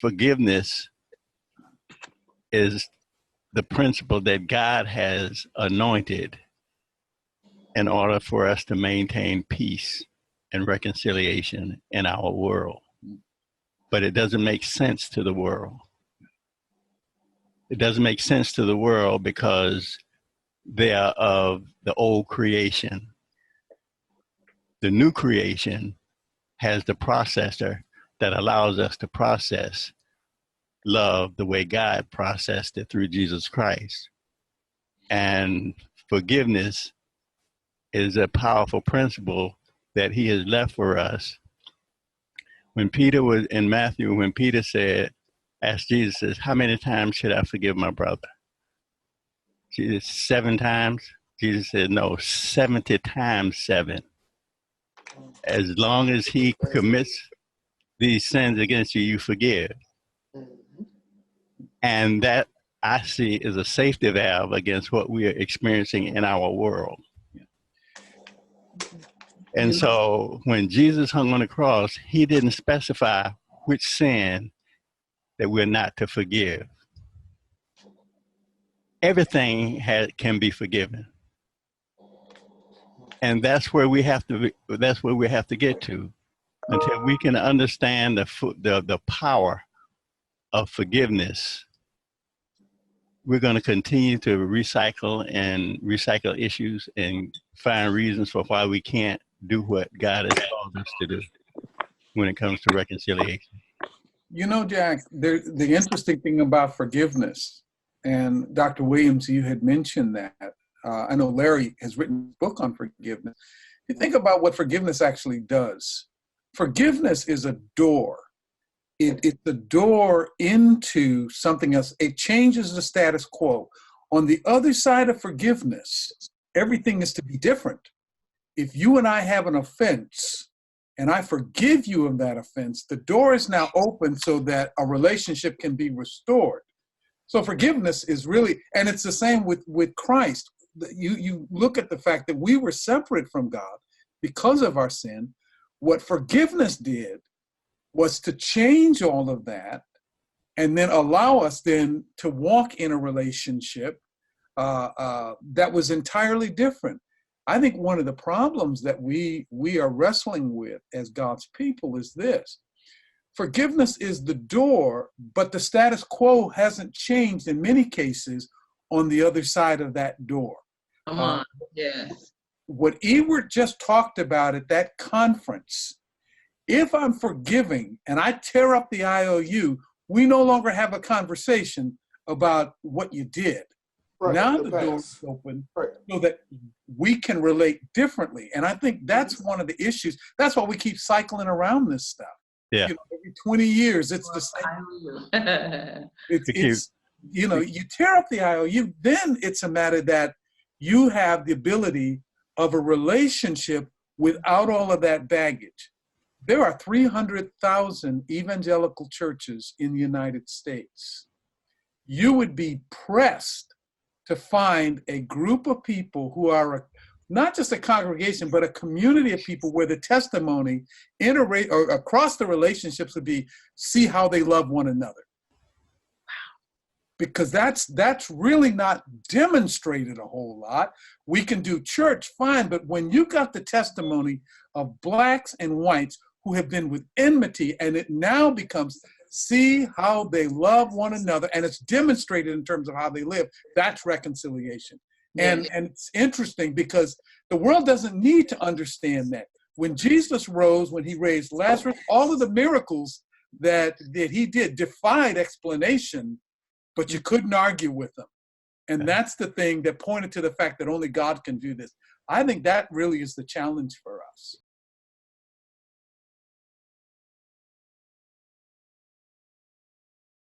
forgiveness is the principle that God has anointed in order for us to maintain peace and reconciliation in our world. But it doesn't make sense to the world. It doesn't make sense to the world because they are of the old creation. The new creation has the processor that allows us to process love the way God processed it through Jesus Christ. And forgiveness is a powerful principle that he has left for us. When Peter was in Matthew, when Peter asked Jesus, says, how many times should I forgive my brother? Jesus, 7 times? Jesus said, no, 70 times 7. As long as he commits these sins against you, you forgive. And that I see is a safety valve against what we are experiencing in our world. And so when Jesus hung on the cross, he didn't specify which sin that we're not to forgive. Everything can be forgiven. And that's where we have to get to until we can understand the power of forgiveness. We're going to continue to recycle issues and find reasons for why we can't do what God has called us to do when it comes to reconciliation. You know, Jack, the interesting thing about forgiveness, and Dr. Williams, you had mentioned that. I know Larry has written a book on forgiveness. You think about what forgiveness actually does. Forgiveness is a door. It's the door into something else. It changes the status quo. On the other side of forgiveness, everything is to be different. If you and I have an offense, and I forgive you of that offense, the door is now open so that a relationship can be restored. So forgiveness is really, and it's the same with Christ. You look at the fact that we were separate from God because of our sin. What forgiveness did was to change all of that and then allow us then to walk in a relationship that was entirely different. I think one of the problems that we are wrestling with as God's people is this. Forgiveness is the door, but the status quo hasn't changed in many cases on the other side of that door. Come on, yes. What Ewert just talked about at that conference, if I'm forgiving and I tear up the IOU, we no longer have a conversation about what you did. Right, now the door is open so that we can relate differently. And I think that's one of the issues. That's why we keep cycling around this stuff. Yeah. Every 20 years, it's the same. It's you tear up the IOU, then it's a matter that you have the ability of a relationship without all of that baggage. There are 300,000 evangelical churches in the United States. You would be pressed to find a group of people who are not just a congregation, but a community of people where the testimony or across the relationships would be, see how they love one another. Because that's really not demonstrated a whole lot. We can do church, fine, but when you got the testimony of blacks and whites who have been with enmity, and it now becomes, see how they love one another, and it's demonstrated in terms of how they live, that's reconciliation. And it's interesting because the world doesn't need to understand that. When Jesus rose, when he raised Lazarus, all of the miracles that he did defied explanation, but you couldn't argue with them. And that's the thing that pointed to the fact that only God can do this. I think that really is the challenge for us.